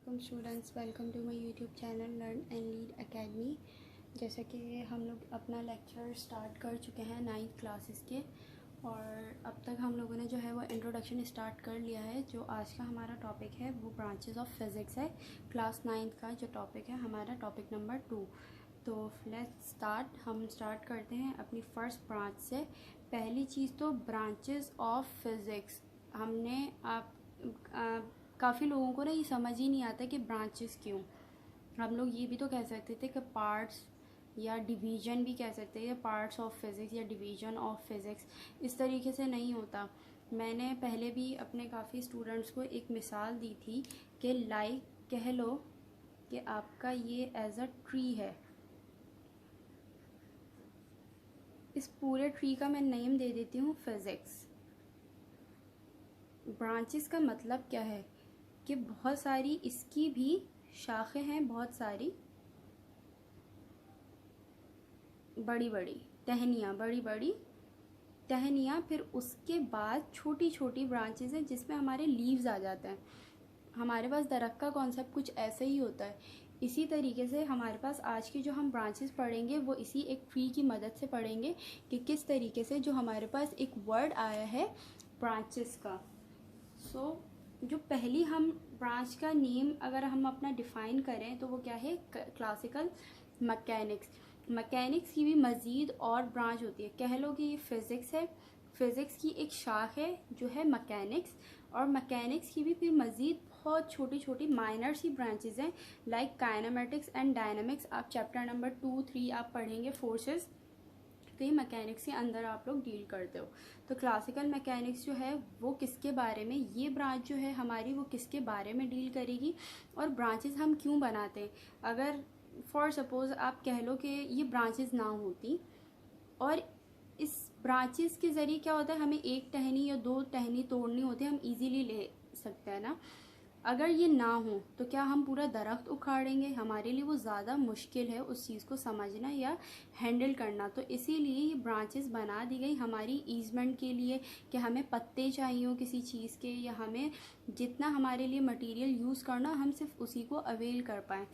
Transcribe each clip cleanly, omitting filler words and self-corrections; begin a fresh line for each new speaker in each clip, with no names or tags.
वालेकुम students, welcome to my YouTube channel learn and lead academy. जैसा कि हम लोग अपना लेक्चर स्टार्ट कर चुके हैं 9th क्लासेस के, और अब तक हम लोगों ने जो है वो इंट्रोडक्शन स्टार्ट कर लिया है। जो आज का हमारा टॉपिक है वो ब्रांचेस ऑफ फिज़िक्स है। क्लास 9th का जो टॉपिक है हमारा टॉपिक नंबर 2। तो लेट्स स्टार्ट। हम स्टार्ट करते हैं अपनी फ़र्स्ट ब्रांच से। पहली चीज़ तो ब्रांचेस ऑफ फिज़िक्स। हमने काफ़ी लोगों को ना ये समझ ही नहीं आता कि ब्रांचेस क्यों। हम लोग ये भी तो कह सकते थे कि पार्ट्स या डिवीज़न भी कह सकते हैं, या पार्ट्स ऑफ फिज़िक्स या डिवीज़न ऑफ फिज़िक्स। इस तरीके से नहीं होता। मैंने पहले भी अपने काफ़ी स्टूडेंट्स को एक मिसाल दी थी कि लाइक कह लो कि आपका ये एज अ ट्री है। इस पूरे ट्री का मैं नेम दे देती हूँ फिज़िक्स। ब्रांचेस का मतलब क्या है कि बहुत सारी इसकी भी शाखें हैं, बहुत सारी बड़ी बड़ी टहनियाँ, फिर उसके बाद छोटी छोटी ब्रांचेस हैं जिसमें हमारे लीव्स आ जाते हैं। हमारे पास दरख्त का कॉन्सेप्ट कुछ ऐसे ही होता है। इसी तरीके से हमारे पास आज की जो हम ब्रांचेस पढ़ेंगे वो इसी एक ट्री की मदद से पढ़ेंगे कि किस तरीके से जो हमारे पास एक वर्ड आया है ब्रांचेस का। जो पहली हम ब्रांच का नेम अगर हम अपना डिफ़ाइन करें तो वो क्या है, क्लासिकल मैकेनिक्स। मैकेनिक्स की भी मज़ीद और ब्रांच होती है। कह लो कि ये फ़िज़िक्स है, फ़िज़िक्स की एक शाख है जो है मैकेनिक्स, और मैकेनिक्स की भी फिर मज़ीद बहुत छोटी छोटी माइनर सी ब्रांचेस हैं, लाइक काइनेमेटिक्स एंड डायनामिक्स। आप चैप्टर नंबर 2-3 आप पढ़ेंगे फोर्सेस, तो ये मैकेनिक्स के अंदर आप लोग डील करते हो। तो क्लासिकल मैकेनिक्स जो है वो किसके बारे में, ये ब्रांच जो है हमारी वो किसके बारे में डील करेगी, और ब्रांचेस हम क्यों बनाते हैं। अगर फॉर सपोज़ आप कह लो कि ये ब्रांचेस ना होती, और इस ब्रांचेस के ज़रिए क्या होता है, हमें एक टहनी या दो टहनी तोड़नी होती है, हम इजीली ले सकते हैं ना। अगर ये ना हो तो क्या हम पूरा दरख्त उखाड़ेंगे, हमारे लिए वो ज़्यादा मुश्किल है उस चीज़ को समझना या हैंडल करना। तो इसीलिए ये ब्रांचेस बना दी गई हमारी ईजमेंट के लिए कि हमें पत्ते चाहिए हो किसी चीज़ के, या हमें जितना हमारे लिए मटेरियल यूज़ करना हम सिर्फ उसी को अवेल कर पाएँ।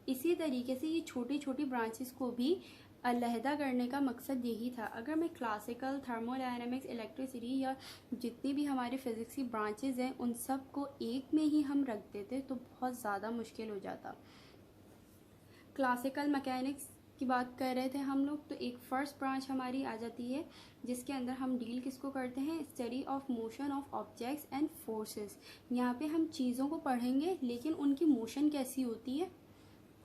इसी तरीके से ये छोटी छोटी ब्रांचेस को भी अलहदा करने का मकसद यही था। अगर मैं क्लासिकल, थर्मोडायनेमिक्स, इलेक्ट्रिसिटी या जितनी भी हमारे फिज़िक्स की ब्रांचेज़ हैं उन सब को एक में ही हम रख देते तो बहुत ज़्यादा मुश्किल हो जाता। क्लासिकल मैकेनिक्स की बात कर रहे थे हम लोग, तो एक फ़र्स्ट ब्रांच हमारी आ जाती है जिसके अंदर हम डील किसको करते हैं, study of motion of objects and forces. यहाँ पे हम चीज़ों को पढ़ेंगे लेकिन उनकी मोशन कैसी होती है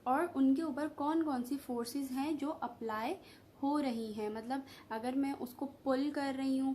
और उनके ऊपर कौन कौन सी फोर्सेस हैं जो अप्लाई हो रही हैं। मतलब अगर मैं उसको पुल कर रही हूँ,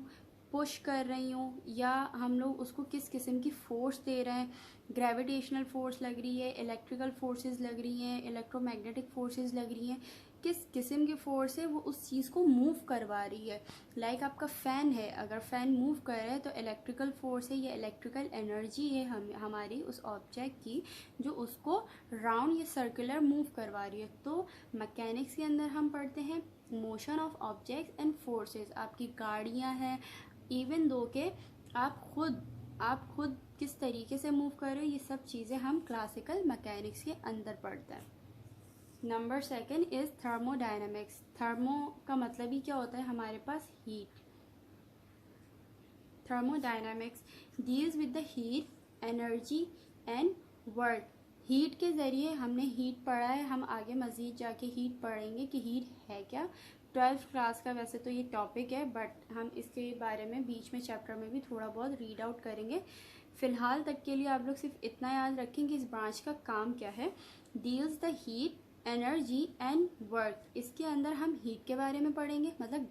पुश कर रही हूँ, या हम लोग उसको किस किस्म की फ़ोर्स दे रहे हैं, ग्रेविटेशनल फोर्स लग रही है, इलेक्ट्रिकल फोर्सेस लग रही हैं, इलेक्ट्रोमैग्नेटिक फोर्सेस लग रही हैं, किस किस्म की फ़ोर्स है वो उस चीज़ को मूव करवा रही है। लाइक आपका फ़ैन है, अगर फ़ैन मूव कर रहा है तो इलेक्ट्रिकल फोर्स है या इलेक्ट्रिकल एनर्जी है हमारी उस ऑब्जेक्ट की, जो उसको राउंड या सर्कुलर मूव करवा रही है। तो मैकेनिक्स के अंदर हम पढ़ते हैं motion of objects and forces. आपकी गाड़ियाँ हैं, इवन दो के आप खुद किस तरीके से मूव कर रहे हो, ये सब चीज़ें हम क्लासिकल मैकेनिक्स के अंदर पढ़ते हैं। Number second is thermodynamics. Thermo का मतलब ही क्या होता है हमारे पास, heat. Thermodynamics deals with the heat, energy and work. Heat के ज़रिए हमने हीट पढ़ा है, हम आगे मज़ीद जाके हीट पढ़ेंगे कि हीट है क्या। 12th क्लास का वैसे तो ये टॉपिक है, बट हम इसके बारे में बीच में चैप्टर में भी थोड़ा बहुत रीड आउट करेंगे। फ़िलहाल तक के लिए आप लोग सिर्फ इतना याद रखें कि इस ब्रांच का काम क्या है। Deals the heat, energy and work. इसके अंदर हम हीट के बारे में पढ़ेंगे, मतलब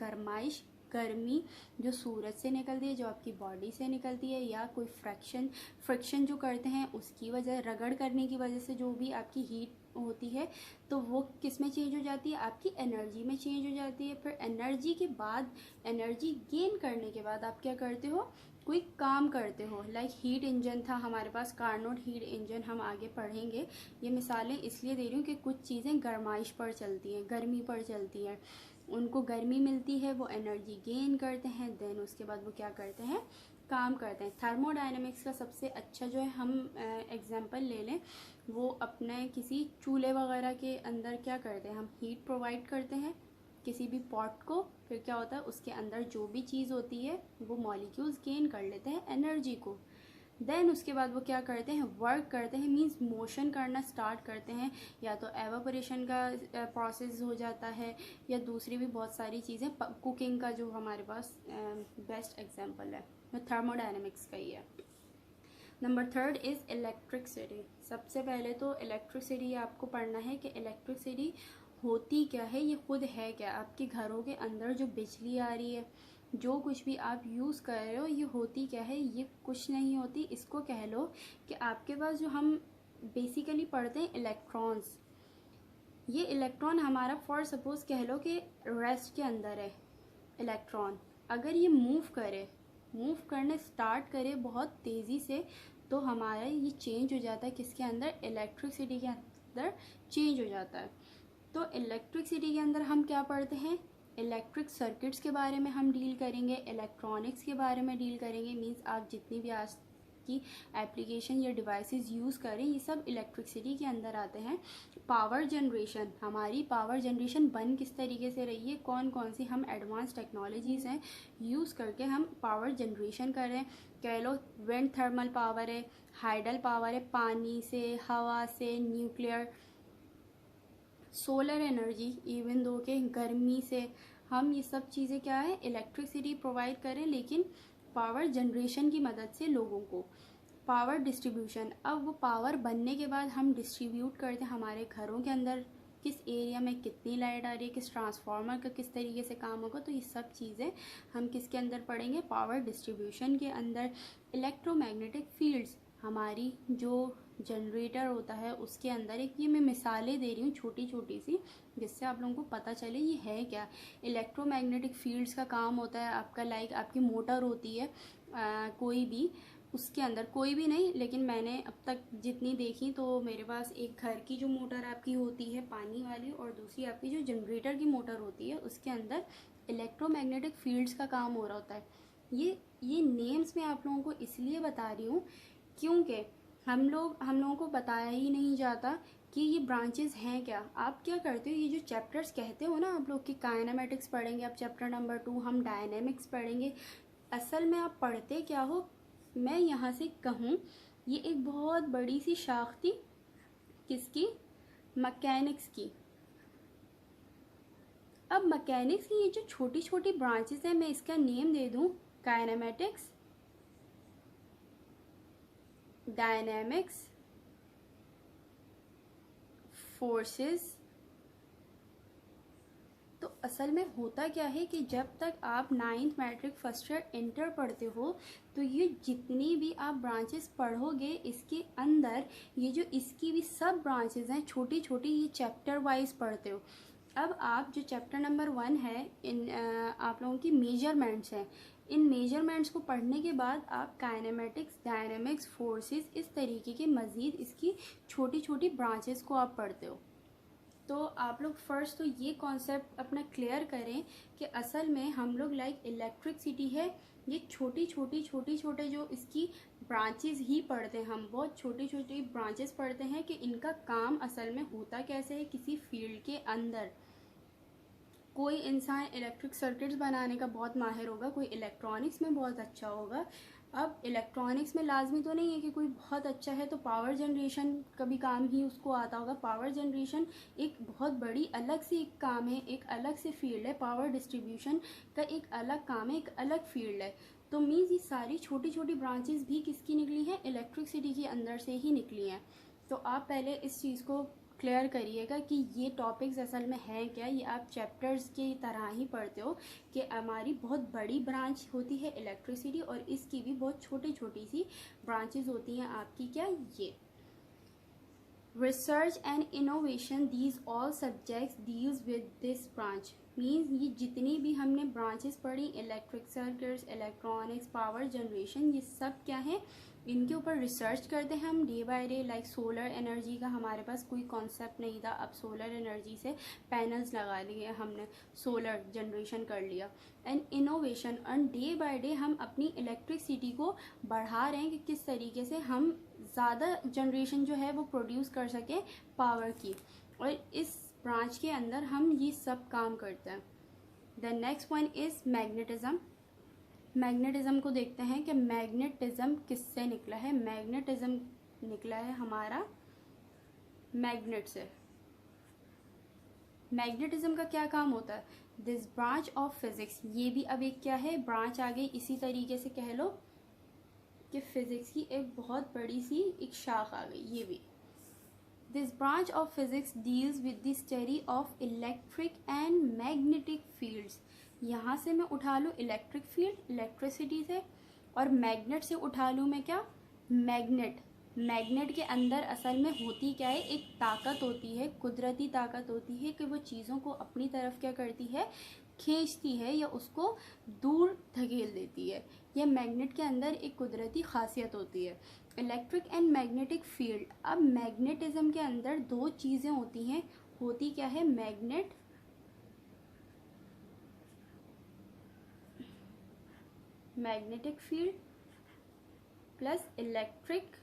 गर्मी जो सूरज से निकलती है, जो आपकी बॉडी से निकलती है, या कोई फ्रिक्शन जो करते हैं उसकी वजह, रगड़ करने की वजह से जो भी आपकी हीट होती है तो वो किस में चेंज हो जाती है, आपकी एनर्जी में चेंज हो जाती है। फिर एनर्जी के बाद, एनर्जी गेन करने के बाद आप क्या करते हो, कोई काम करते हो। लाइक हीट इंजन था हमारे पास, कार्नोट हीट इंजन, हम आगे पढ़ेंगे। ये मिसालें इसलिए दे रही हूँ कि कुछ चीज़ें गर्माइश पर चलती हैं, गर्मी पर चलती हैं, उनको गर्मी मिलती है, वो एनर्जी गेन करते हैं, देन उसके बाद वो क्या करते हैं, काम करते हैं। थर्मोडायनेमिक्स का सबसे अच्छा जो है हम एग्जांपल ले लें, वो अपने किसी चूल्हे वगैरह के अंदर क्या करते हैं, हम हीट प्रोवाइड करते हैं किसी भी पॉट को, फिर क्या होता है उसके अंदर जो भी चीज़ होती है वो मॉलिक्यूल्स गेन कर लेते हैं एनर्जी को। देन उसके बाद वो क्या करते हैं, वर्क करते हैं, मींस मोशन करना स्टार्ट करते हैं, या तो एवापोरेशन का प्रोसेस हो जाता है, या दूसरी भी बहुत सारी चीज़ें, कुकिंग का जो हमारे पास बेस्ट एग्जांपल है वो थर्मोडायनेमिक्स का ही है। Number third is electricity. सबसे पहले तो इलेक्ट्रिसिटी आपको पढ़ना है कि इलेक्ट्रिसिटी होती क्या है, ये खुद है क्या। आपके घरों के अंदर जो बिजली आ रही है, जो कुछ भी आप यूज़ कर रहे हो, ये होती क्या है, ये कुछ नहीं होती। इसको कह लो कि आपके पास जो हम बेसिकली पढ़ते हैं इलेक्ट्रॉन्स, ये इलेक्ट्रॉन हमारा फॉर सपोज कह लो कि रेस्ट के अंदर है इलेक्ट्रॉन, अगर ये मूव करने स्टार्ट करे बहुत तेज़ी से, तो हमारा ये चेंज हो जाता है किसके अंदर, इलेक्ट्रिसिटी के अंदर चेंज हो जाता है। तो इलेक्ट्रिसिटी के अंदर हम क्या पढ़ते हैं, इलेक्ट्रिक सर्किट्स के बारे में हम डील करेंगे, इलेक्ट्रॉनिक्स के बारे में डील करेंगे, मींस आप जितनी भी आज की एप्लीकेशन या डिवाइसेस यूज़ करें ये सब इलेक्ट्रिसिटी के अंदर आते हैं। पावर जनरेशन, हमारी पावर जनरेशन बन किस तरीके से रही है, कौन कौन सी हम एडवांस टेक्नोलॉजीज़ हैं यूज़ करके हम पावर जनरेशन कर रहे हैं। कह लो विंड थर्मल पावर है, हाइडल पावर है, पानी से, हवा से, nuclear, solar energy, even though के गर्मी से, हम ये सब चीज़ें क्या है, इलेक्ट्रिसिटी प्रोवाइड करें, लेकिन पावर जनरेशन की मदद से लोगों को। पावर डिस्ट्रीब्यूशन, अब वो पावर बनने के बाद हम डिस्ट्रीब्यूट करते हैं हमारे घरों के अंदर, किस एरिया में कितनी लाइट आ रही है, किस ट्रांसफार्मर का किस तरीके से काम होगा, तो ये सब चीज़ें हम किसके अंदर पढ़ेंगे, पावर डिस्ट्रीब्यूशन के अंदर। इलेक्ट्रोमैग्नेटिक फील्ड्स, हमारी जो जनरेटर होता है उसके अंदर, एक ये मैं मिसालें दे रही हूँ छोटी छोटी सी, जिससे आप लोगों को पता चले ये है क्या। इलेक्ट्रोमैग्नेटिक फील्ड्स का काम होता है आपका, लाइक आपकी मोटर होती है कोई भी, उसके अंदर कोई भी नहीं, लेकिन मैंने अब तक जितनी देखी तो मेरे पास एक घर की जो मोटर आपकी होती है पानी वाली, और दूसरी आपकी जो जनरेटर की मोटर होती है, उसके अंदर इलेक्ट्रोमैग्नेटिक फील्ड्स का काम हो रहा होता है। ये नेम्स मैं आप लोगों को इसलिए बता रही हूँ क्योंकि हम लोगों को बताया ही नहीं जाता कि ये ब्रांचेस हैं क्या। आप क्या करते हो, ये जो चैप्टर्स कहते हो ना आप लोग कि काइनेमेटिक्स पढ़ेंगे, अब चैप्टर नंबर 2 हम डायनेमिक्स पढ़ेंगे, असल में आप पढ़ते क्या हो, मैं यहाँ से कहूँ, ये एक बहुत बड़ी सी शाख थी किसकी, मैकेनिक्स की। अब मैकेनिक्स की ये जो छोटी छोटी ब्रांचेस हैं, मैं इसका नेम दे दूँ काइनेमेटिक्स, डायनेमिक्स, फोर्सेस। तो असल में होता क्या है कि जब तक आप 9th matric first year inter पढ़ते हो, तो ये जितनी भी आप ब्रांचेस पढ़ोगे इसके अंदर, ये जो इसकी भी सब ब्रांचेस हैं छोटी छोटी, ये चैप्टर वाइज पढ़ते हो। अब आप जो चैप्टर नंबर 1 है, इन आप लोगों की मेजरमेंट्स हैं, इन मेजरमेंट्स को पढ़ने के बाद आप काइनेमेटिक्स, डायनेमिक्स, फोर्सेस, इस तरीके के मज़ीद इसकी छोटी छोटी ब्रांचेस को आप पढ़ते हो। तो आप लोग फर्स्ट तो ये कॉन्सेप्ट अपना क्लियर करें कि असल में हम लोग लाइक इलेक्ट्रिसिटी है, ये छोटे जो इसकी ब्रांचेस ही पढ़ते हैं, हम बहुत छोटी छोटी ब्रांचेस पढ़ते हैं कि इनका काम असल में होता कैसे है किसी फील्ड के अंदर। कोई इंसान इलेक्ट्रिक सर्किट्स बनाने का बहुत माहिर होगा, कोई इलेक्ट्रॉनिक्स में बहुत अच्छा होगा। अब इलेक्ट्रॉनिक्स में लाजमी तो नहीं है कि कोई बहुत अच्छा है तो पावर जनरेशन का भी काम ही उसको आता होगा। पावर जनरेशन एक बहुत बड़ी अलग से एक काम है, एक अलग से फील्ड है। पावर डिस्ट्रीब्यूशन का एक अलग काम है, एक अलग फील्ड है। तो मीन्स ये सारी छोटी छोटी ब्रांचेस भी किसकी निकली हैं, इलेक्ट्रिसिटी के अंदर से ही निकली हैं। तो आप पहले इस चीज़ को क्लियर करिएगा कि ये टॉपिक्स असल में है क्या। ये आप चैप्टर्स की तरह ही पढ़ते हो कि हमारी बहुत बड़ी ब्रांच होती है इलेक्ट्रिसिटी, और इसकी भी बहुत छोटी छोटी सी ब्रांचेस होती हैं आपकी, क्या ये research and innovation, these all subjects deals with this branch. Means ये जितनी भी हमने ब्रांचेस पढ़ी, electric circuits, electronics, power generation, ये सब क्या है, इनके ऊपर रिसर्च करते हैं हम day by day. Like solar energy का हमारे पास कोई कॉन्सेप्ट नहीं था, अब सोलर एनर्जी से पैनल्स लगा लिए हमने, सोलर जनरेशन कर लिया। And innovation, and day by day हम अपनी इलेक्ट्रिसिटी को बढ़ा रहे हैं कि किस तरीके से हम ज़्यादा जनरेशन जो है वो प्रोड्यूस कर सकें पावर की, और इस ब्रांच के अंदर हम ये सब काम करते हैं। The next one is magnetism. Magnetism को देखते हैं कि मैग्नेटिज्म किससे निकला है। मैग्नेटिज्म निकला है हमारा मैग्नेट से। मैग्नेटिज्म का क्या काम होता है? दिस ब्रांच ऑफ फिजिक्स, ये भी अब एक क्या है, ब्रांच आ गई। इसी तरीके से कह लो कि फिजिक्स की एक बहुत बड़ी सी एक शाख आ गई, ये भी। This branch of physics deals with the study of electric and magnetic fields. यहाँ से मैं उठा लूँ इलेक्ट्रिक फील्ड, इलेक्ट्रिसिटी से, और मैग्नेट से उठा लूँ मैं क्या, मैग्नेट। मैग्नेट के अंदर असल में होती क्या है, एक ताकत होती है, कुदरती ताकत होती है कि वो चीज़ों को अपनी तरफ क्या करती है, खींचती है या उसको दूर धकेल देती है। यह मैग्नेट के अंदर एक कुदरती खासियत होती है। इलेक्ट्रिक एंड मैग्नेटिक फील्ड, अब मैग्नेटिज्म के अंदर दो चीज़ें होती हैं। होती क्या है, magnet, magnetic field plus electric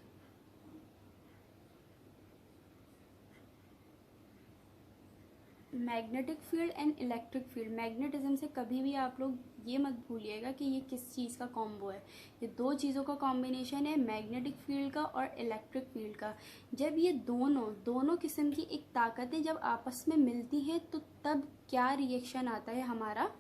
magnetic field and electric field. Magnetism से कभी भी आप लोग ये मत भूलिएगा कि ये किस चीज़ का कॉम्बो है। ये दो चीज़ों का कॉम्बिनेशन है, मैग्नेटिक फील्ड का और इलेक्ट्रिक फील्ड का। जब ये दोनों किस्म की एक ताकतें जब आपस में मिलती हैं तो तब क्या रिएक्शन आता है हमारा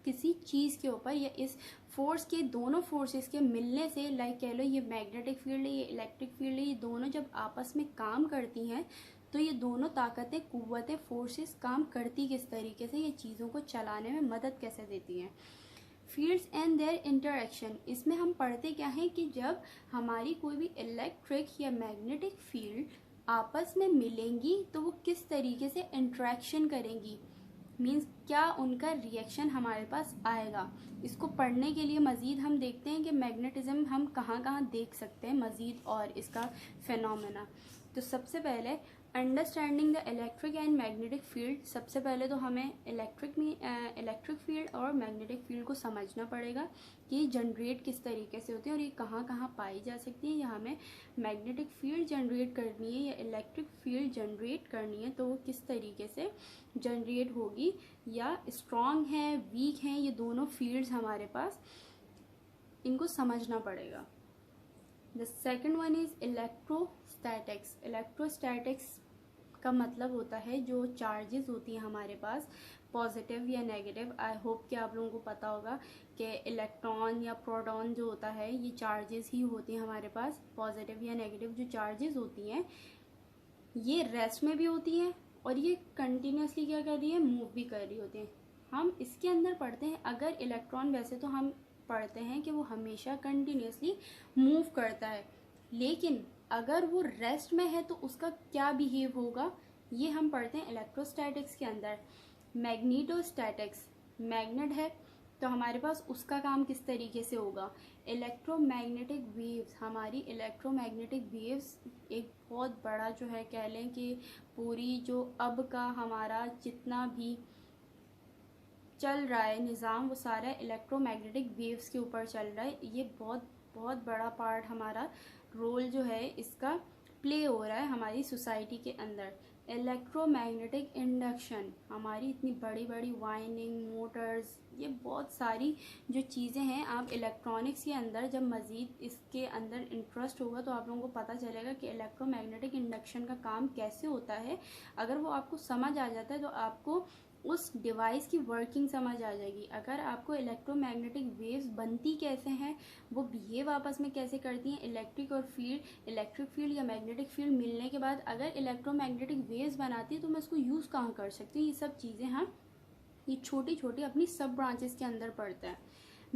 किसी चीज़ के ऊपर, या इस फोर्स के, दोनों फोर्सेस के मिलने से, लाइक कह लो ये मैग्नेटिक फील्ड है, ये इलेक्ट्रिक फील्ड है, ये दोनों जब आपस में काम करती हैं तो ये दोनों ताकतें, कुव्वतें, फोर्सेस काम करती किस तरीके से, ये चीज़ों को चलाने में मदद कैसे देती हैं। फील्ड्स एंड देयर इंटरेक्शन, इसमें हम पढ़ते क्या हैं कि जब हमारी कोई भी इलेक्ट्रिक या मैग्नेटिक फील्ड आपस में मिलेंगी तो वो किस तरीके से इंटरेक्शन करेंगी, मीन्स क्या उनका रिएक्शन हमारे पास आएगा। इसको पढ़ने के लिए मज़ीद हम देखते हैं कि मैग्नेटिज्म हम कहाँ कहाँ देख सकते हैं मज़ीद और इसका फिनोमेना। तो सबसे पहले understanding the electric and magnetic field, सबसे पहले तो हमें इलेक्ट्रिक फील्ड और मैग्नेटिक फील्ड को समझना पड़ेगा कि ये जनरेट किस तरीके से होती है और ये कहाँ कहाँ पाई जा सकती है। या हमें मैग्नेटिक फील्ड जनरेट करनी है या इलेक्ट्रिक फील्ड जनरेट करनी है तो वो किस तरीके से जनरेट होगी, या स्ट्रॉन्ग है, वीक हैं, ये दोनों फील्ड्स हमारे पास, इनको समझना पड़ेगा। The second one is electrostatics. Electrostatics का मतलब होता है जो चार्जेस होती हैं हमारे पास, पॉजिटिव या नेगेटिव। आई होप कि आप लोगों को पता होगा कि इलेक्ट्रॉन या प्रोटॉन जो होता है ये चार्जेस ही होती हैं हमारे पास। पॉजिटिव या नेगेटिव जो चार्जेस होती हैं ये रेस्ट में भी होती हैं और ये कंटिन्यूसली क्या कर रही है, मूव भी कर रही होती हैं। हम इसके अंदर पढ़ते हैं, अगर इलेक्ट्रॉन, वैसे तो हम पढ़ते हैं कि वो हमेशा कंटिन्यूसली मूव करता है, लेकिन अगर वो रेस्ट में है तो उसका क्या बिहेव होगा, ये हम पढ़ते हैं इलेक्ट्रोस्टैटिक्स के अंदर। मैग्नेटोस्टैटिक्स, मैग्नेट है तो हमारे पास उसका काम किस तरीके से होगा। इलेक्ट्रोमैग्नेटिक वेव्स, हमारी इलेक्ट्रोमैग्नेटिक वेव्स एक बहुत बड़ा जो है कह लें कि पूरी जो अब का हमारा जितना भी चल रहा है निज़ाम वो सारा इलेक्ट्रोमैग्नेटिक वेव्स के ऊपर चल रहा है। ये बहुत बहुत बड़ा पार्ट हमारा रोल जो है इसका प्ले हो रहा है हमारी सोसाइटी के अंदर। इलेक्ट्रोमैग्नेटिक इंडक्शन, हमारी इतनी बड़ी बड़ी वाइंडिंग, मोटर्स, ये बहुत सारी जो चीज़ें हैं, आप इलेक्ट्रॉनिक्स के अंदर जब मज़ीद इसके अंदर इंटरेस्ट होगा तो आप लोगों को पता चलेगा कि इलेक्ट्रोमैग्नेटिक इंडक्शन का काम कैसे होता है। अगर वो आपको समझ आ जाता है तो आपको उस डिवाइस की वर्किंग समझ आ जाएगी। अगर आपको इलेक्ट्रोमैग्नेटिक वेव्स बनती कैसे हैं, वो बिहेव आपस में कैसे करती हैं, इलेक्ट्रिक फील्ड या मैग्नेटिक फील्ड मिलने के बाद अगर इलेक्ट्रोमैग्नेटिक वेव्स बनाती है तो मैं उसको यूज़ कहाँ कर सकती हूँ, ये सब चीज़ें हम ये छोटी छोटी अपनी सब ब्रांचेस के अंदर पढ़ते हैं।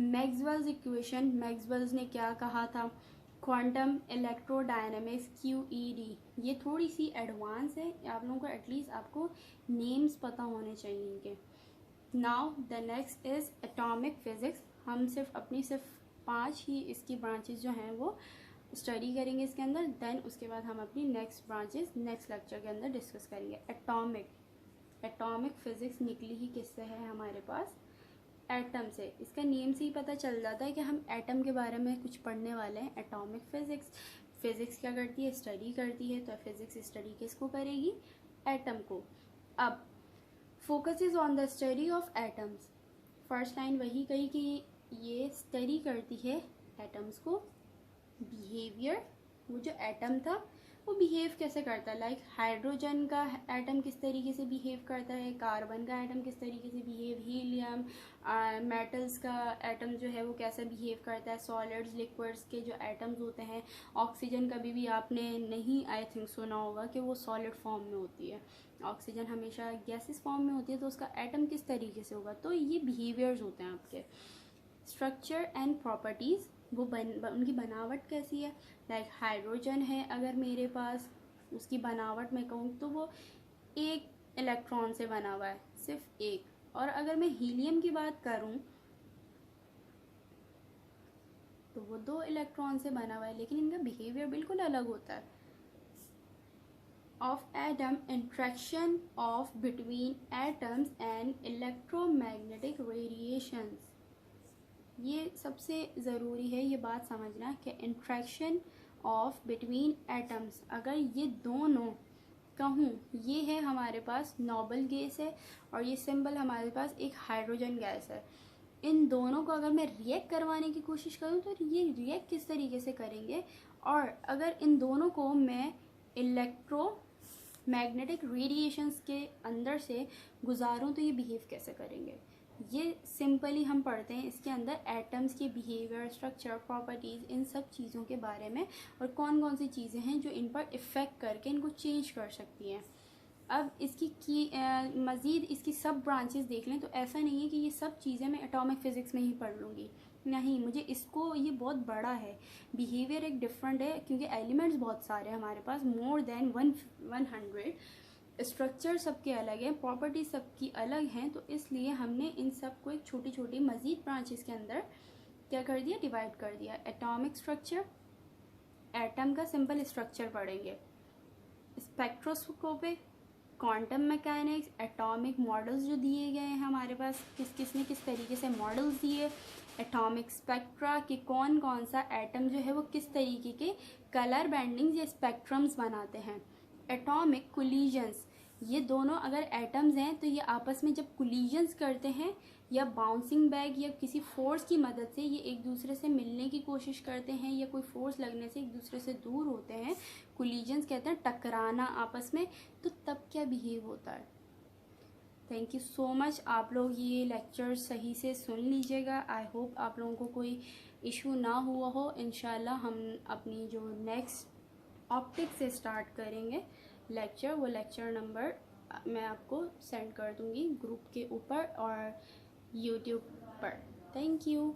मैक्सवेल्स इक्वेशन, मैक्सवेल्स ने क्या कहा था, क्वांटम इलेक्ट्रोडायनामिक्स, QED, ये थोड़ी सी एडवांस है, आप लोगों को एटलीस्ट आपको नेम्स पता होने चाहिए इनके। Now the next is atomic physics. हम सिर्फ 5 ही इसकी ब्रांचेस जो हैं वो स्टडी करेंगे इसके अंदर। देन उसके बाद हम अपनी नेक्स्ट ब्रांचेस नेक्स्ट लेक्चर के अंदर डिस्कस करेंगे। एटॉमिक फिजिक्स निकली ही किससे है हमारे पास, एटम से। इसका नेम से ही पता चल जाता है कि हम एटम के बारे में कुछ पढ़ने वाले हैं। एटॉमिक फिजिक्स क्या करती है, स्टडी करती है। तो फिजिक्स स्टडी किसको करेगी, एटम को। अब focus is on the study of atoms. First line वही कही कि ये स्टडी करती है एटम्स को। बिहेवियर, वो जो एटम था वो बिहेव कैसे करता है, लाइक हाइड्रोजन का एटम किस तरीके से बिहेव करता है, कार्बन का एटम किस तरीके से बिहेव, हीलियम, मेटल्स का एटम जो है वो कैसे बिहेव करता है, सॉलिड्स लिक्विड्स के जो एटम्स होते हैं। ऑक्सीजन कभी भी आपने नहीं आई थिंक सुना होगा कि वो सॉलिड फॉर्म में होती है, ऑक्सीजन हमेशा गैसेस फॉर्म में होती है। तो उसका एटम किस तरीके से होगा, तो ये बिहेवियर्स होते हैं आपके। स्ट्रक्चर एंड प्रॉपर्टीज़, वो उनकी बनावट कैसी है, लाइक हाइड्रोजन है अगर मेरे पास, उसकी बनावट मैं कहूँ तो वो एक इलेक्ट्रॉन से बना हुआ है, सिर्फ एक। और अगर मैं हीलियम की बात करूँ तो वो 2 इलेक्ट्रॉन से बना हुआ है, लेकिन इनका बिहेवियर बिल्कुल अलग होता है। Of atom, interaction of between atoms and electromagnetic radiations. ये सबसे ज़रूरी है ये बात समझना कि इंट्रैक्शन ऑफ बिटवीन एटम्स, अगर ये दोनों कहूँ, ये है हमारे पास नोबल गैस है और ये सिंबल हमारे पास एक हाइड्रोजन गैस है। इन दोनों को अगर मैं रिएक्ट करवाने की कोशिश करूँ तो ये रिएक्ट किस तरीके से करेंगे, और अगर इन दोनों को मैं इलेक्ट्रोमैग्नेटिक रेडिएशंस के अंदर से गुजारूँ तो ये बिहेव कैसे करेंगे। ये सिंपली हम पढ़ते हैं इसके अंदर एटम्स के बिहेवियर, स्ट्रक्चर, प्रॉपर्टीज़, इन सब चीज़ों के बारे में, और कौन कौन सी चीज़ें हैं जो इन पर इफ़ेक्ट करके इनको चेंज कर सकती हैं। अब इसकी मज़ीद इसकी सब ब्रांचेस देख लें तो ऐसा नहीं है कि ये सब चीज़ें मैं एटॉमिक फ़िज़िक्स में ही पढ़ लूँगी, नहीं, मुझे इसको, ये बहुत बड़ा है। बिहेवियर एक डिफरेंट है क्योंकि एलिमेंट्स बहुत सारे हैं हमारे पास, मोर देन 100। स्ट्रक्चर सबके अलग हैं, प्रॉपर्टी सबकी अलग हैं, तो इसलिए हमने इन सब को एक छोटी छोटी मज़ीद ब्रांचेस के अंदर क्या कर दिया, डिवाइड कर दिया। एटॉमिक स्ट्रक्चर, एटम का सिंपल स्ट्रक्चर पढ़ेंगे। Spectroscopic, quantum mechanics, atomic models जो दिए गए हैं हमारे पास, किसने किस तरीके से मॉडल्स दिए। एटॉमिक स्पेक्ट्रा कि कौन कौन सा एटम जो है वो किस तरीके के कलर बैंडिंग्स या स्पेक्ट्रम्स बनाते हैं। एटॉमिक कोलिजन्स, ये दोनों अगर एटम्स हैं तो ये आपस में जब कोलिजन्स करते हैं या बाउंसिंग बैक या किसी फोर्स की मदद से ये एक दूसरे से मिलने की कोशिश करते हैं या कोई फोर्स लगने से एक दूसरे से दूर होते हैं, कोलिजन्स कहते हैं टकराना आपस में, तो तब क्या बिहेव होता है। थैंक यू सो मच, आप लोग ये लेक्चर सही से सुन लीजिएगा। आई होप आप लोगों को कोई इशू ना हुआ हो। इंशाल्लाह हम अपनी जो नेक्स्ट ऑप्टिक्स से स्टार्ट करेंगे लेक्चर, वो लेक्चर नंबर मैं आपको सेंड कर दूँगी ग्रुप के ऊपर और यूट्यूब पर। Thank you.